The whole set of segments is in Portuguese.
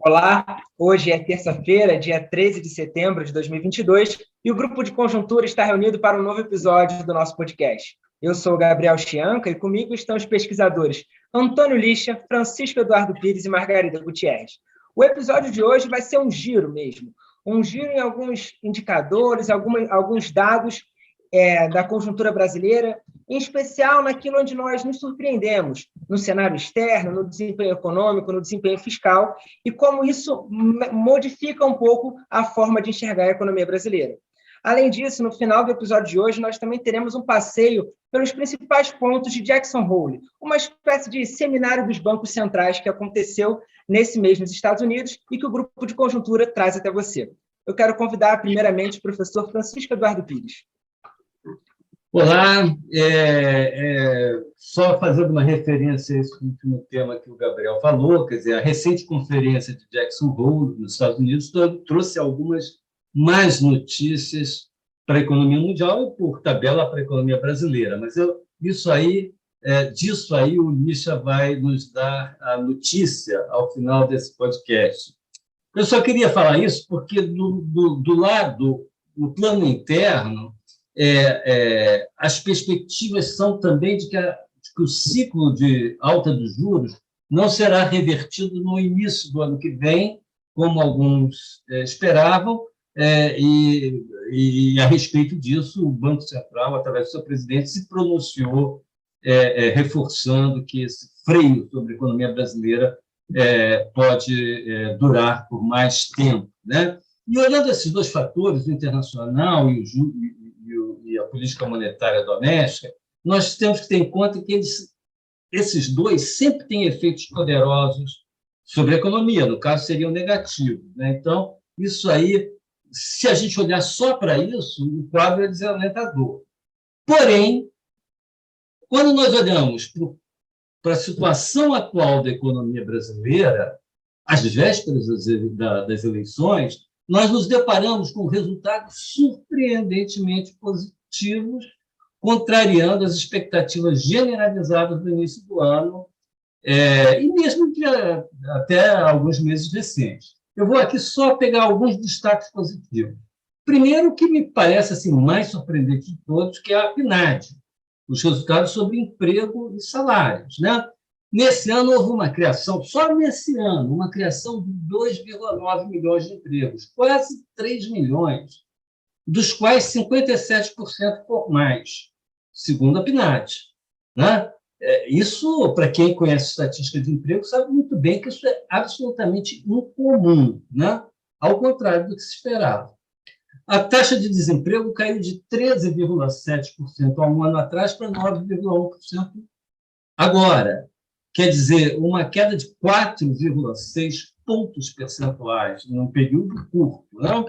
Olá, hoje é terça-feira, dia 13 de setembro de 2022, e o Grupo de Conjuntura está reunido para um novo episódio do nosso podcast. Eu sou o Gabriel Chianca e comigo estão os pesquisadores Antônio Lixa, Francisco Eduardo Pires e Margarida Gutierrez. O episódio de hoje vai ser um giro mesmo, um giro em alguns indicadores, alguns dados da conjuntura brasileira, em especial naquilo onde nós nos surpreendemos, no cenário externo, no desempenho econômico, no desempenho fiscal, e como isso modifica um pouco a forma de enxergar a economia brasileira. Além disso, no final do episódio de hoje, nós também teremos um passeio pelos principais pontos de Jackson Hole, uma espécie de seminário dos bancos centrais que aconteceu nesse mês nos Estados Unidos e que o Grupo de Conjuntura traz até você. Eu quero convidar, primeiramente, o professor Francisco Eduardo Pires. Olá, só fazendo uma referência a esse último tema que o Gabriel falou, quer dizer, a recente conferência de Jackson Hole, nos Estados Unidos, trouxe algumas mais notícias para a economia mundial e, por tabela, para a economia brasileira. Mas disso aí o Lixa vai nos dar a notícia ao final desse podcast. Eu só queria falar isso porque, do lado, no plano interno, as perspectivas são também de que o ciclo de alta dos juros não será revertido no início do ano que vem, como alguns esperavam, e a respeito disso, o Banco Central, através do seu presidente, se pronunciou reforçando que esse freio sobre a economia brasileira pode durar por mais tempo, né? E olhando esses dois fatores, o internacional e a política monetária doméstica, nós temos que ter em conta que esses dois sempre têm efeitos poderosos sobre a economia, no caso, seriam negativos, né? Então, isso aí, se a gente olhar só para isso, o quadro é desalentador. Porém, quando nós olhamos para a situação atual da economia brasileira, às vésperas das eleições, nós nos deparamos com resultados surpreendentemente positivos, contrariando as expectativas generalizadas do início do ano, e mesmo até alguns meses recentes. Eu vou aqui só pegar alguns destaques positivos. Primeiro, o que me parece assim, mais surpreendente de todos, que é a PNAD, os resultados sobre emprego e salários, né? Nesse ano, houve uma criação, só nesse ano, uma criação de 2,9 milhões de empregos, quase 3 milhões, dos quais 57% formais, segundo a PNAD, né? Isso, para quem conhece estatística de emprego, sabe muito bem que isso é absolutamente incomum, né? Ao contrário do que se esperava. A taxa de desemprego caiu de 13,7% há um ano atrás para 9,1% agora. Quer dizer, uma queda de 4,6 pontos percentuais num período curto. Não?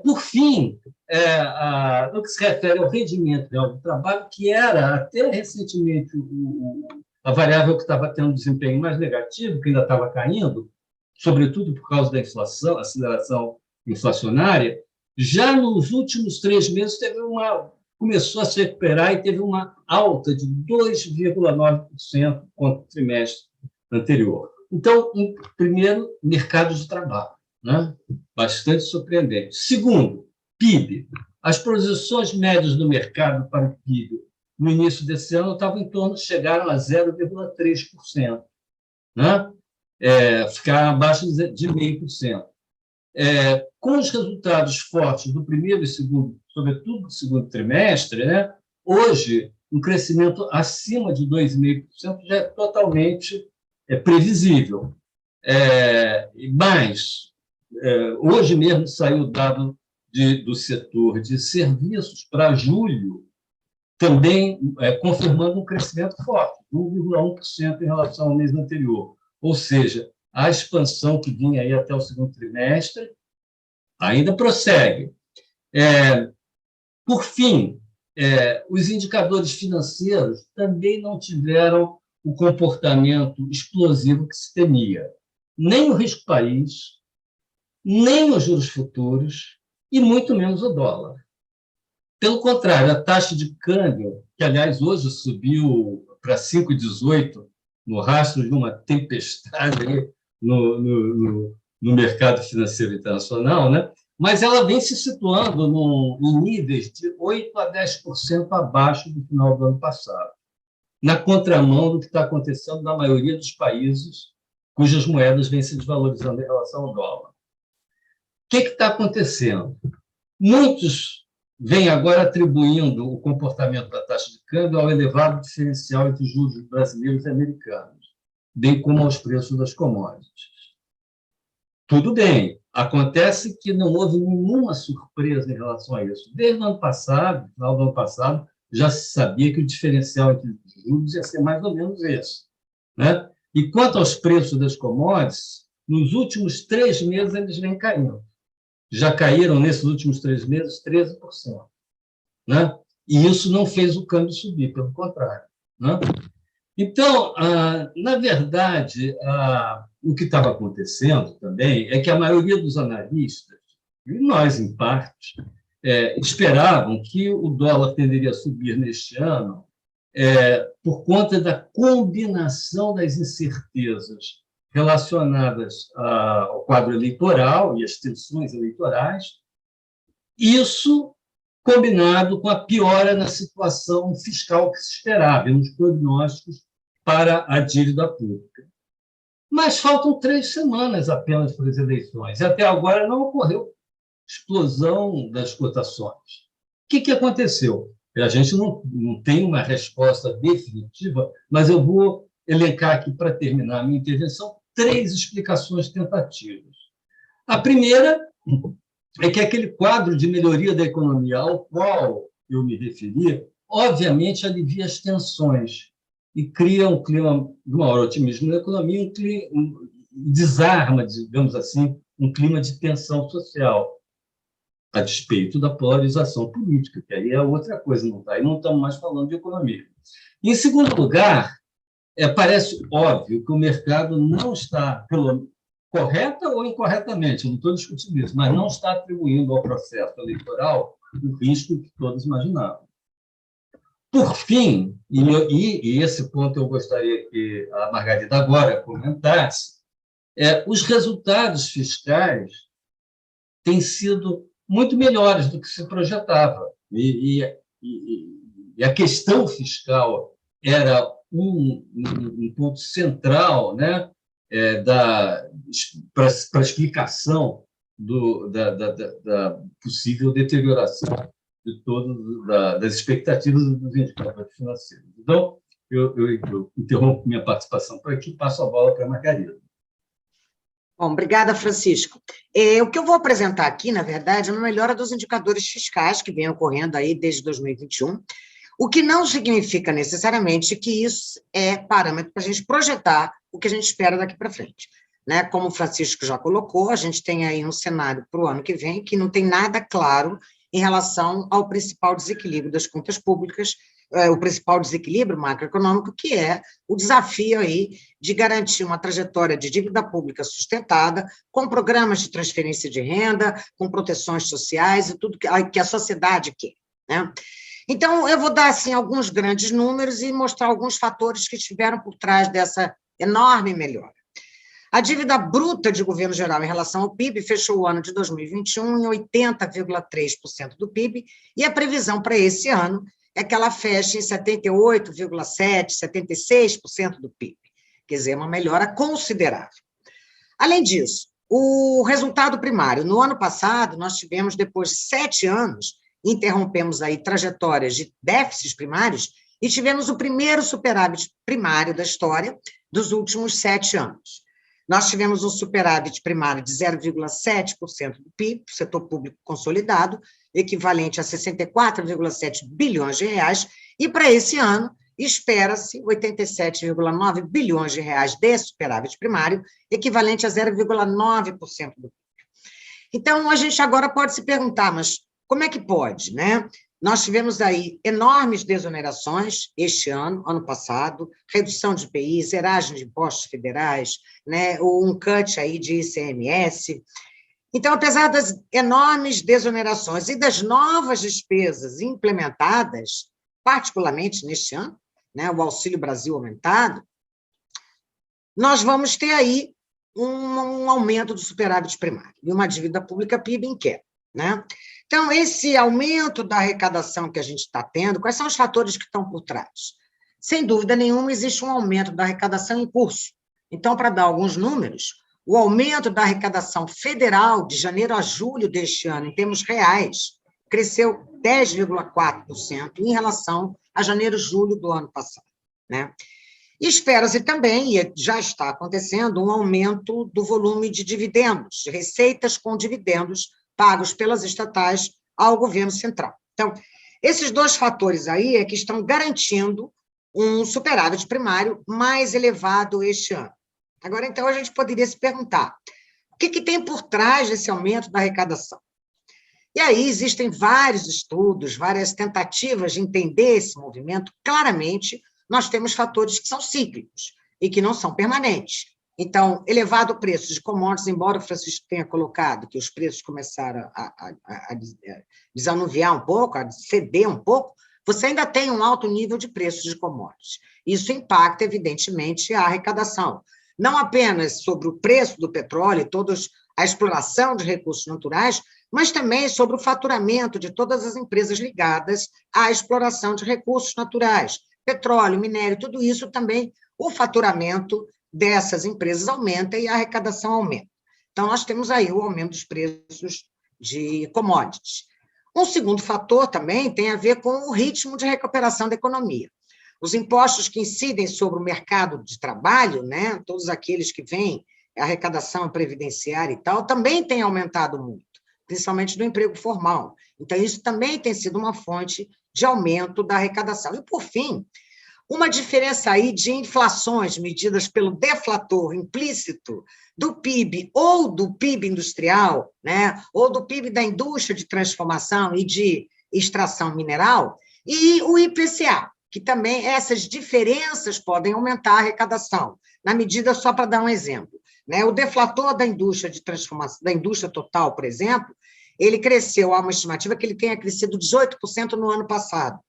Por fim, no que se refere ao rendimento real do trabalho, que era até recentemente a variável que estava tendo um desempenho mais negativo, que ainda estava caindo, sobretudo por causa da inflação, aceleração inflacionária, já nos últimos 3 meses começou a se recuperar e teve uma alta de 2,9% contra o trimestre anterior. Então, primeiro, mercado de trabalho, né? Bastante surpreendente. Segundo, PIB. As projeções médias do mercado para o PIB no início desse ano chegaram a 0,3%, né? Ficaram abaixo de 0,5%. Com os resultados fortes do primeiro e segundo, sobretudo do segundo trimestre, né, hoje, um crescimento acima de 2,5% já é totalmente previsível. Mas, hoje mesmo saiu o dado do setor de serviços para julho, também confirmando um crescimento forte, 1,1% em relação ao mês anterior. Ou seja, a expansão que vinha aí até o segundo trimestre ainda prossegue. Por fim, os indicadores financeiros também não tiveram o comportamento explosivo que se temia. Nem o risco país, nem os juros futuros e muito menos o dólar. Pelo contrário, a taxa de câmbio, que, aliás, hoje subiu para 5,18, no rastro de uma tempestade no mercado financeiro internacional, né? Mas ela vem se situando em níveis de 8% a 10% abaixo do final do ano passado, na contramão do que está acontecendo na maioria dos países cujas moedas vêm se desvalorizando em relação ao dólar. O que está acontecendo? Muitos vêm agora atribuindo o comportamento da taxa de câmbio ao elevado diferencial entre os juros brasileiros e americanos, bem como aos preços das commodities. Tudo bem, acontece que não houve nenhuma surpresa em relação a isso. Desde o ano passado, no final do ano passado, já se sabia que o diferencial entre os juros ia ser mais ou menos esse, né? E quanto aos preços das commodities, nos últimos 3 meses eles vêm caindo. Já caíram, nesses últimos 3 meses, 13%. Né? E isso não fez o câmbio subir, pelo contrário. Né? Então, na verdade, o que estava acontecendo também é que a maioria dos analistas, e nós, em parte, esperavam que o dólar tenderia a subir neste ano por conta da combinação das incertezas relacionadas ao quadro eleitoral e às tensões eleitorais, isso combinado com a piora na situação fiscal que se esperava, nos prognósticos para a dívida pública. Mas faltam 3 semanas apenas para as eleições, e até agora não ocorreu explosão das cotações. O que aconteceu? A gente não tem uma resposta definitiva, mas eu vou elencar aqui, para terminar a minha intervenção, 3 explicações tentativas. A primeira é que aquele quadro de melhoria da economia ao qual eu me referi, obviamente, alivia as tensões e cria um clima de maior otimismo na economia, desarma, digamos assim, um clima de tensão social, a despeito da polarização política, que aí é outra coisa, aí não estamos mais falando de economia. Em segundo lugar, parece óbvio que o mercado não está, correta ou incorretamente, eu não estou discutindo isso, mas não está atribuindo ao processo eleitoral o risco que todos imaginavam. Por fim, e esse ponto eu gostaria que a Margarida agora comentasse, os resultados fiscais têm sido muito melhores do que se projetava. E a questão fiscal era um ponto central, né, para a explicação da possível deterioração de das expectativas dos indicadores financeiros. Então, eu interrompo minha participação por aqui e passo a bola para a Margarida. Bom, obrigada, Francisco. O que eu vou apresentar aqui, na verdade, é uma melhora dos indicadores fiscais que vem ocorrendo aí desde 2021, o que não significa necessariamente que isso é parâmetro para a gente projetar o que a gente espera daqui para frente. Né? Como o Francisco já colocou, a gente tem aí um cenário para o ano que vem que não tem nada claro em relação ao principal desequilíbrio das contas públicas, o principal desequilíbrio macroeconômico, que é o desafio aí de garantir uma trajetória de dívida pública sustentada, com programas de transferência de renda, com proteções sociais e tudo que a sociedade quer. Né? Então, eu vou dar assim, alguns grandes números e mostrar alguns fatores que estiveram por trás dessa enorme melhora. A dívida bruta de governo geral em relação ao PIB fechou o ano de 2021 em 80,3% do PIB, e a previsão para esse ano é que ela feche em 78,7%, 76% do PIB. Quer dizer, uma melhora considerável. Além disso, o resultado primário. No ano passado, nós tivemos, depois de 7 anos, interrompemos aí trajetórias de déficits primários e tivemos o primeiro superávit primário da história dos últimos 7 anos. Nós tivemos um superávit primário de 0,7% do PIB, setor público consolidado, equivalente a 64,7 bilhões de reais, e para esse ano espera-se 87,9 bilhões de reais de superávit primário, equivalente a 0,9% do PIB. Então, a gente agora pode se perguntar, mas como é que pode, né? Nós tivemos aí enormes desonerações este ano passado, redução de IPI, zeragem de impostos federais, né, um cut aí de ICMS. Então, apesar das enormes desonerações e das novas despesas implementadas, particularmente neste ano, né, o Auxílio Brasil aumentado, nós vamos ter aí um aumento do superávit primário e uma dívida pública PIB em queda, né? Então, esse aumento da arrecadação que a gente está tendo, quais são os fatores que estão por trás? Sem dúvida nenhuma, existe um aumento da arrecadação em curso. Então, para dar alguns números, o aumento da arrecadação federal de janeiro a julho deste ano, em termos reais, cresceu 10,4% em relação a janeiro e julho do ano passado, né? E espera-se também, e já está acontecendo, um aumento do volume de dividendos, de receitas com dividendos pagos pelas estatais ao governo central. Então, esses dois fatores aí é que estão garantindo um superávit primário mais elevado este ano. Agora, então, a gente poderia se perguntar, o que tem por trás desse aumento da arrecadação? E aí existem vários estudos, várias tentativas de entender esse movimento. Claramente, nós temos fatores que são cíclicos e que não são permanentes. Então, elevado preço de commodities, embora o Francisco tenha colocado que os preços começaram a desanuviar um pouco, a ceder um pouco, você ainda tem um alto nível de preços de commodities. Isso impacta, evidentemente, a arrecadação. Não apenas sobre o preço do petróleo e toda a exploração de recursos naturais, mas também sobre o faturamento de todas as empresas ligadas à exploração de recursos naturais, petróleo, minério, tudo isso também, o faturamento dessas empresas aumenta e a arrecadação aumenta. Então, nós temos aí o aumento dos preços de commodities. Um segundo fator também tem a ver com o ritmo de recuperação da economia. Os impostos que incidem sobre o mercado de trabalho, né, todos aqueles que vêm, a arrecadação previdenciária e tal, também têm aumentado muito, principalmente no emprego formal. Então, isso também tem sido uma fonte de aumento da arrecadação. E, por fim, uma diferença aí de inflações medidas pelo deflator implícito do PIB ou do PIB industrial, né, ou do PIB da indústria de transformação e de extração mineral, e o IPCA, que também essas diferenças podem aumentar a arrecadação, na medida, só para dar um exemplo, né, o deflator da indústria de transformação, da indústria total, por exemplo, ele cresceu, há uma estimativa que ele tenha crescido 18% no ano passado.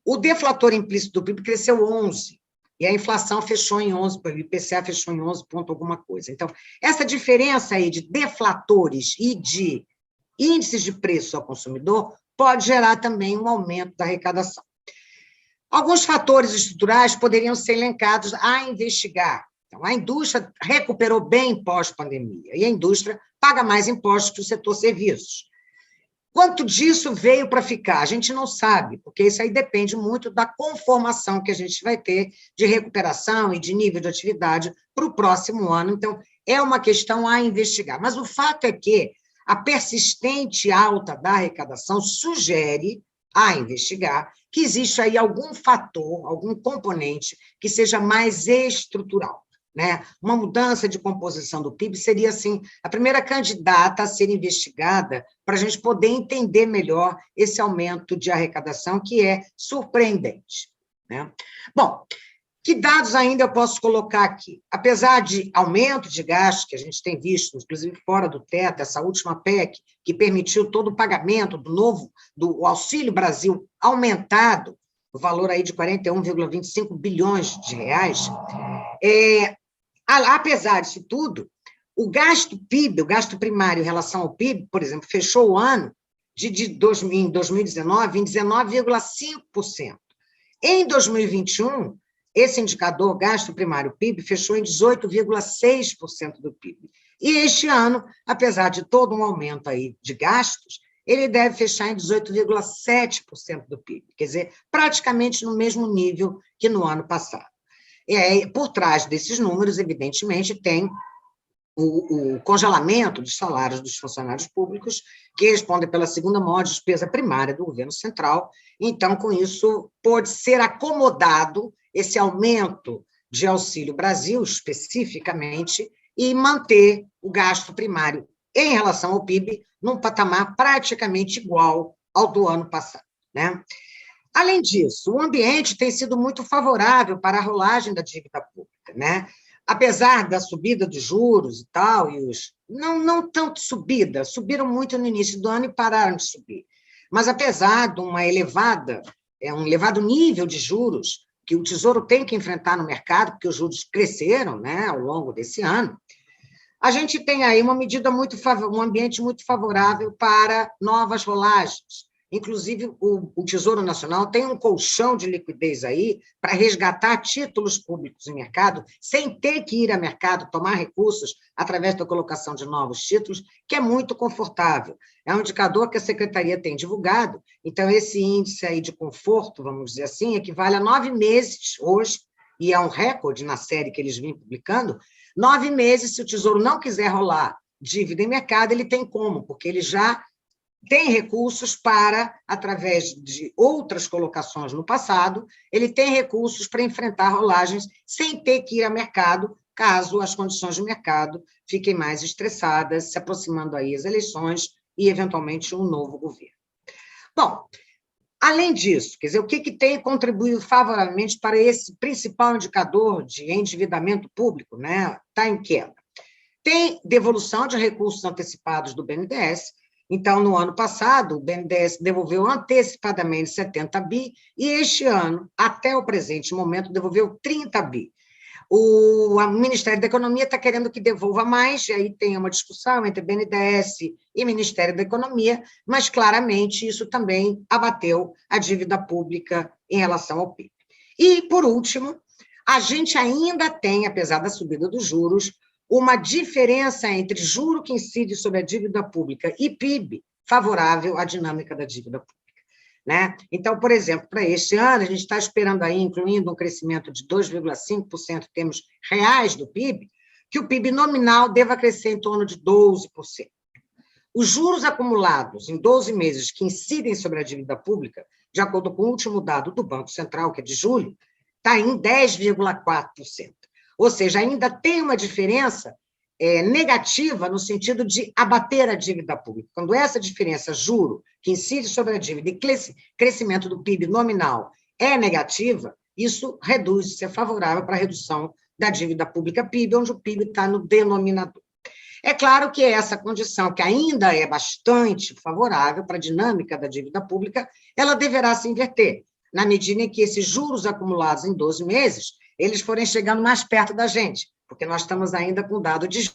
O deflator implícito do PIB cresceu 11%, e a inflação fechou em 11%, o IPCA fechou em 11 ponto alguma coisa. Então, essa diferença aí de deflatores e de índices de preço ao consumidor pode gerar também um aumento da arrecadação. Alguns fatores estruturais poderiam ser elencados a investigar. Então, a indústria recuperou bem pós-pandemia, e a indústria paga mais impostos que o setor serviços. Quanto disso veio para ficar? A gente não sabe, porque isso aí depende muito da conformação que a gente vai ter de recuperação e de nível de atividade para o próximo ano. Então, é uma questão a investigar. Mas o fato é que a persistente alta da arrecadação sugere a investigar que existe aí algum fator, algum componente que seja mais estrutural, né? Uma mudança de composição do PIB seria, assim, a primeira candidata a ser investigada para a gente poder entender melhor esse aumento de arrecadação, que é surpreendente, né? Bom, que dados ainda eu posso colocar aqui? Apesar de aumento de gastos que a gente tem visto, inclusive fora do teto, essa última PEC, que permitiu todo o pagamento do Auxílio Brasil aumentado, o valor aí de 41,25 bilhões de reais, apesar disso tudo, o gasto PIB, o gasto primário em relação ao PIB, por exemplo, fechou o ano em 2019 em 19,5%. Em 2021, esse indicador, gasto primário PIB, fechou em 18,6% do PIB. E este ano, apesar de todo um aumento aí de gastos, ele deve fechar em 18,7% do PIB, quer dizer, praticamente no mesmo nível que no ano passado. E por trás desses números, evidentemente, tem o congelamento dos salários dos funcionários públicos, que respondem pela segunda maior despesa primária do governo central. Então, com isso, pode ser acomodado esse aumento de Auxílio Brasil, especificamente, e manter o gasto primário em relação ao PIB num patamar praticamente igual ao do ano passado, né? Além disso, o ambiente tem sido muito favorável para a rolagem da dívida pública, né? Apesar da subida dos juros e tal, não tanto subida, subiram muito no início do ano e pararam de subir. Mas apesar de um elevado nível de juros que o Tesouro tem que enfrentar no mercado, porque os juros cresceram, né, ao longo desse ano, a gente tem aí uma medida um ambiente muito favorável para novas rolagens. Inclusive, o Tesouro Nacional tem um colchão de liquidez aí para resgatar títulos públicos em mercado, sem ter que ir a mercado tomar recursos através da colocação de novos títulos, que é muito confortável. É um indicador que a Secretaria tem divulgado, então esse índice aí de conforto, vamos dizer assim, equivale a 9 meses hoje, e é um recorde na série que eles vêm publicando. 9 meses, se o Tesouro não quiser rolar dívida em mercado, ele tem como, porque ele já tem recursos para, através de outras colocações no passado, ele tem recursos para enfrentar rolagens sem ter que ir a mercado, caso as condições de mercado fiquem mais estressadas, se aproximando aí as eleições e, eventualmente, um novo governo. Bom, além disso, quer dizer, o que tem contribuído favoravelmente para esse principal indicador de endividamento público, né? Está em queda. Tem devolução de recursos antecipados do BNDES. Então, no ano passado, o BNDES devolveu antecipadamente 70 bi, e este ano, até o presente momento, devolveu 30 bi. O Ministério da Economia está querendo que devolva mais, e aí tem uma discussão entre BNDES e Ministério da Economia, mas, claramente, isso também abateu a dívida pública em relação ao PIB. E, por último, a gente ainda tem, apesar da subida dos juros, uma diferença entre juro que incide sobre a dívida pública e PIB favorável à dinâmica da dívida pública, né? Então, por exemplo, para este ano, a gente está esperando aí, incluindo um crescimento de 2,5% em termos reais do PIB, que o PIB nominal deva crescer em torno de 12%. Os juros acumulados em 12 meses que incidem sobre a dívida pública, de acordo com o último dado do Banco Central, que é de julho, está em 10,4%. Ou seja, ainda tem uma diferença negativa no sentido de abater a dívida pública. Quando essa diferença, juro, que incide sobre a dívida e crescimento do PIB nominal é negativa, isso reduz, isso é favorável para a redução da dívida pública PIB, onde o PIB está no denominador. É claro que essa condição, que ainda é bastante favorável para a dinâmica da dívida pública, ela deverá se inverter, na medida em que esses juros acumulados em 12 meses eles forem chegando mais perto da gente, porque nós estamos ainda com o dado de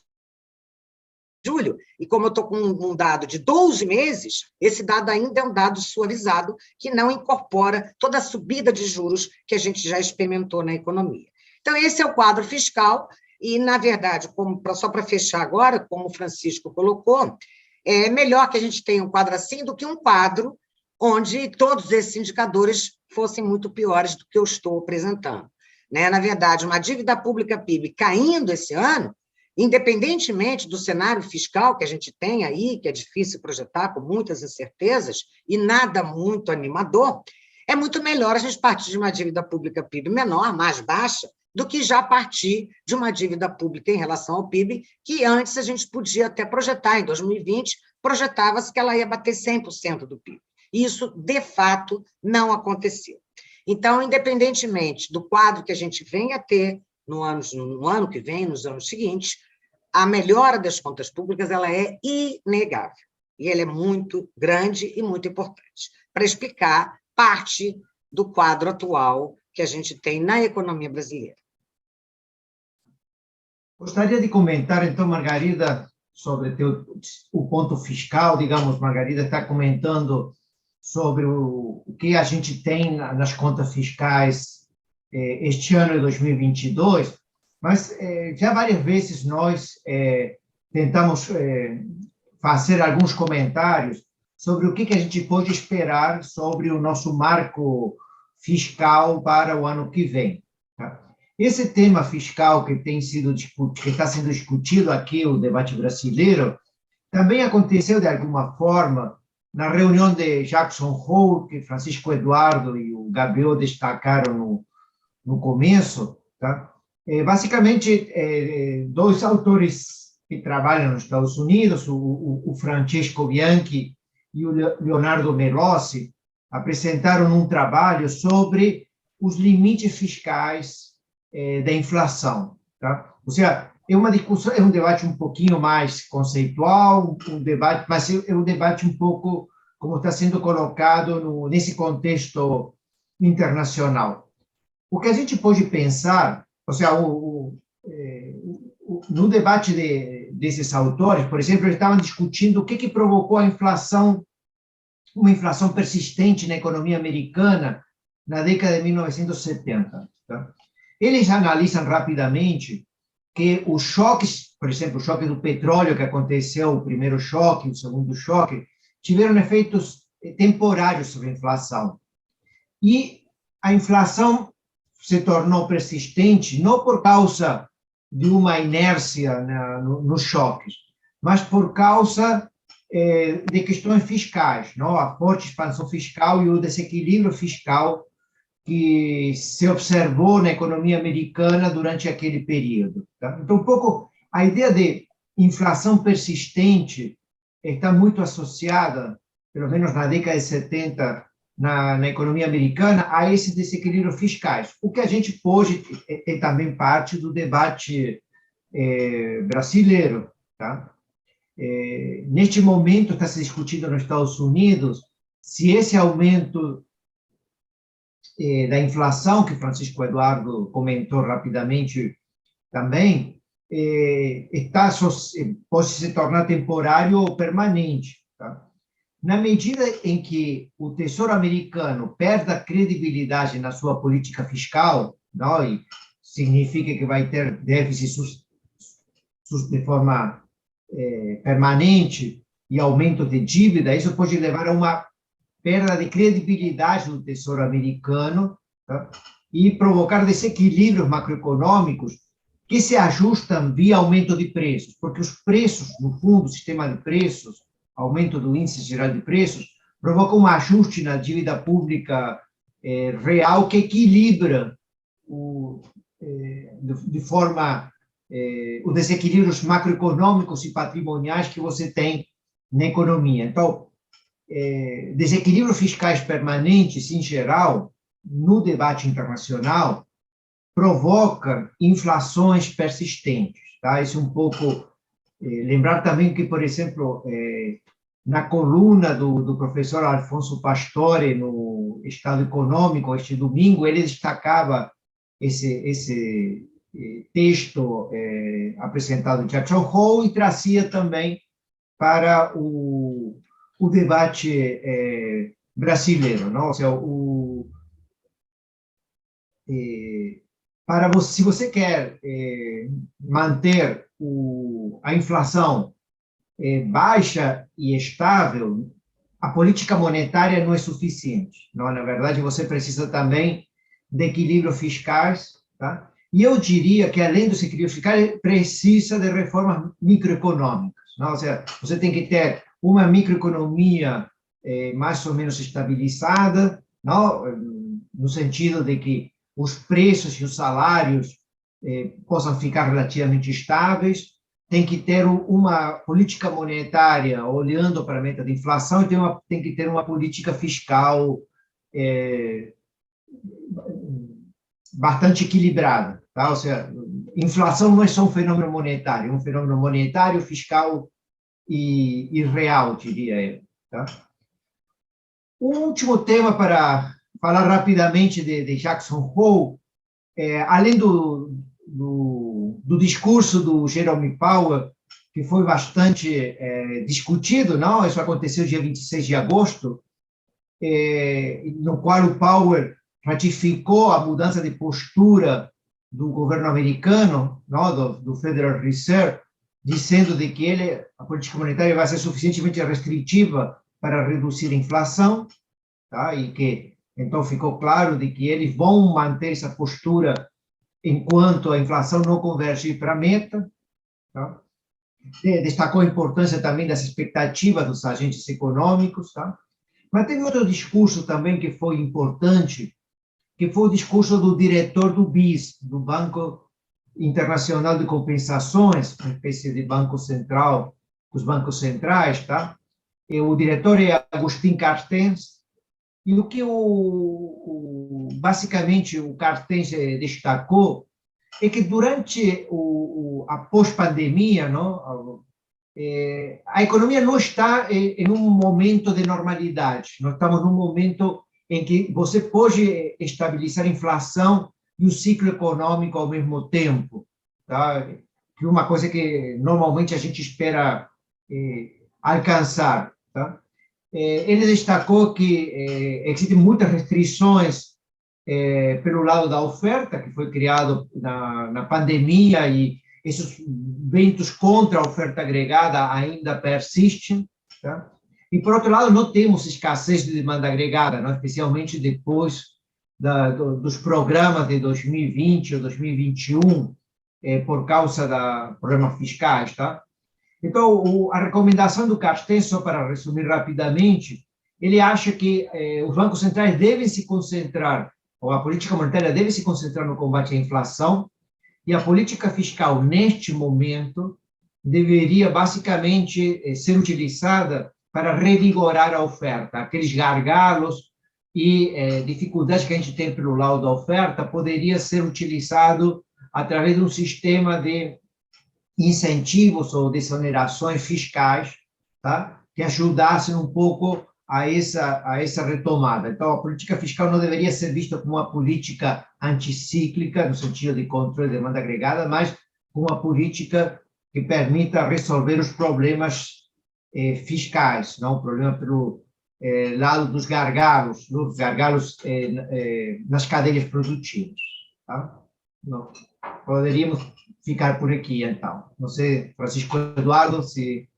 julho, e como eu estou com um dado de 12 meses, esse dado ainda é um dado suavizado, que não incorpora toda a subida de juros que a gente já experimentou na economia. Então, esse é o quadro fiscal, e, na verdade, só para fechar agora, como o Francisco colocou, é melhor que a gente tenha um quadro assim do que um quadro onde todos esses indicadores fossem muito piores do que eu estou apresentando. Né? Na verdade, uma dívida pública PIB caindo esse ano, independentemente do cenário fiscal que a gente tem aí, que é difícil projetar, com muitas incertezas e nada muito animador, é muito melhor a gente partir de uma dívida pública PIB menor, mais baixa, do que já partir de uma dívida pública em relação ao PIB, que antes a gente podia até projetar, em 2020, projetava-se que ela ia bater 100% do PIB. Isso, de fato, não aconteceu. Então, independentemente do quadro que a gente venha a ter no ano que vem, nos anos seguintes, a melhora das contas públicas ela é inegável, e ela é muito grande e muito importante, para explicar parte do quadro atual que a gente tem na economia brasileira. Gostaria de comentar, então, Margarida, sobre o ponto fiscal. Digamos, Margarida está comentando sobre o que a gente tem nas contas fiscais este ano de 2022, mas já várias vezes nós tentamos fazer alguns comentários sobre o que a gente pode esperar sobre o nosso marco fiscal para o ano que vem. Tá? Esse tema fiscal que está sendo discutido aqui, o debate brasileiro, também aconteceu de alguma forma na reunião de Jackson Hole, que Francisco Eduardo e o Gabriel destacaram no começo. Tá? Basicamente, dois autores que trabalham nos Estados Unidos, o Francesco Bianchi e o Leonardo Melossi, apresentaram um trabalho sobre os limites fiscais da inflação. Tá? Ou seja, é uma discussão, é um debate um pouquinho mais conceitual, mas é um debate um pouco como está sendo colocado nesse contexto internacional. O que a gente pode pensar, ou seja, no debate desses autores, por exemplo, eles estavam discutindo o que provocou a inflação, uma inflação persistente na economia americana na década de 1970. Tá? Eles analisam rapidamente que os choques, por exemplo, o choque do petróleo que aconteceu, o primeiro choque, o segundo choque, tiveram efeitos temporários sobre a inflação. E a inflação se tornou persistente não por causa de uma inércia nos choques, mas por causa de questões fiscais, não? A forte expansão fiscal e o desequilíbrio fiscal que se observou na economia americana durante aquele período. Tá? Então, um pouco a ideia de inflação persistente está muito associada, pelo menos na década de 70, na economia americana, a esses desequilíbrios fiscais. O que a gente pode é também parte do debate brasileiro. Tá? Neste momento, está se discutindo nos Estados Unidos se esse aumento da inflação, que Francisco Eduardo comentou rapidamente também, pode se tornar temporário ou permanente. Tá? Na medida em que o Tesouro americano perde a credibilidade na sua política fiscal, não, e significa que vai ter déficit de forma permanente e aumento de dívida, isso pode levar a uma perda de credibilidade do Tesouro americano, tá? E provocar desequilíbrios macroeconômicos que se ajustam via aumento de preços, porque os preços, no fundo, o sistema de preços, aumento do índice geral de preços, provoca um ajuste na dívida pública real que equilibra de forma os desequilíbrios macroeconômicos e patrimoniais que você tem na economia. Então, desequilíbrios fiscais permanentes, em geral, no debate internacional, provoca inflações persistentes. Tá? Isso é um pouco... lembrar também que, por exemplo, na coluna do professor Alfonso Pastore, no Estado Econômico, este domingo, ele destacava esse texto apresentado de Jackson Hole e trazia também para o debate brasileiro, não? Ou seja, se você quer manter a inflação baixa e estável, a política monetária não é suficiente. Não? Na verdade, você precisa também de equilíbrios fiscais, tá? E eu diria que, além dos equilíbrios fiscais, precisa de reformas microeconômicas. Não? Ou seja, você tem que ter uma microeconomia mais ou menos estabilizada, não? No sentido de que os preços e os salários possam ficar relativamente estáveis, tem que ter uma política monetária olhando para a meta de inflação e tem que ter uma política fiscal bastante equilibrada. Tá? Ou seja, inflação não é só um fenômeno monetário, é um fenômeno monetário, fiscal e real, diria eu. Tá? O último tema para falar rapidamente de Jackson Hole, além do discurso do Jerome Powell, que foi bastante discutido, não? Isso aconteceu dia 26 de agosto, no qual o Powell ratificou a mudança de postura do governo americano, não? Do Federal Reserve, dizendo de que a política monetária vai ser suficientemente restritiva para reduzir a inflação, tá? E que então ficou claro de que eles vão manter essa postura enquanto a inflação não converge para a meta. Tá? Destacou a importância também das expectativas dos agentes econômicos. Tá? Mas teve outro discurso também que foi importante, que foi o discurso do diretor do BIS, do Banco Internacional de Compensações, uma espécie de banco central dos bancos centrais. Tá? E o diretor é Agustin Carstens. E o que basicamente o Carstens destacou é que durante a pós-pandemia, não, a economia não está em um momento de normalidade. Nós estamos num momento em que você pode estabilizar a inflação e o ciclo econômico ao mesmo tempo. Tá? que uma coisa que normalmente a gente espera alcançar. Tá? Ele destacou que existem muitas restrições pelo lado da oferta, que foi criado na pandemia, e esses ventos contra a oferta agregada ainda persistem. Tá? E, por outro lado, não temos escassez de demanda agregada, não? Especialmente depois dos programas de 2020 ou 2021, por causa dos problemas fiscais. Tá? Então, a recomendação do Castanho, só para resumir rapidamente, ele acha que os bancos centrais devem se concentrar, ou a política monetária deve se concentrar no combate à inflação, e a política fiscal, neste momento, deveria basicamente ser utilizada para revigorar a oferta. Aqueles gargalos e dificuldades que a gente tem pelo lado da oferta poderia ser utilizado através de um sistema de incentivos ou desonerações fiscais, tá? Que ajudassem um pouco a essa retomada. Então, a política fiscal não deveria ser vista como uma política anticíclica, no sentido de controle de demanda agregada, mas como uma política que permita resolver os problemas fiscais, não o problema pelo lado dos gargalos nas cadeias produtivas. Tá? Não. Poderíamos ficar por aqui, então. Não sei, Francisco Eduardo, se...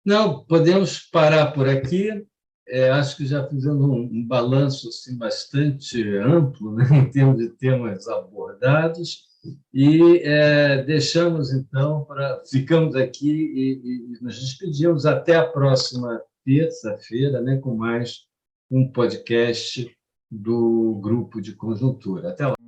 Não, podemos parar por aqui. Acho que já fizemos um balanço assim, bastante amplo, né, em termos de temas abordados, e deixamos, então, ficamos aqui e nos despedimos até a próxima terça-feira, né, com mais um podcast do Grupo de Conjuntura. Até lá.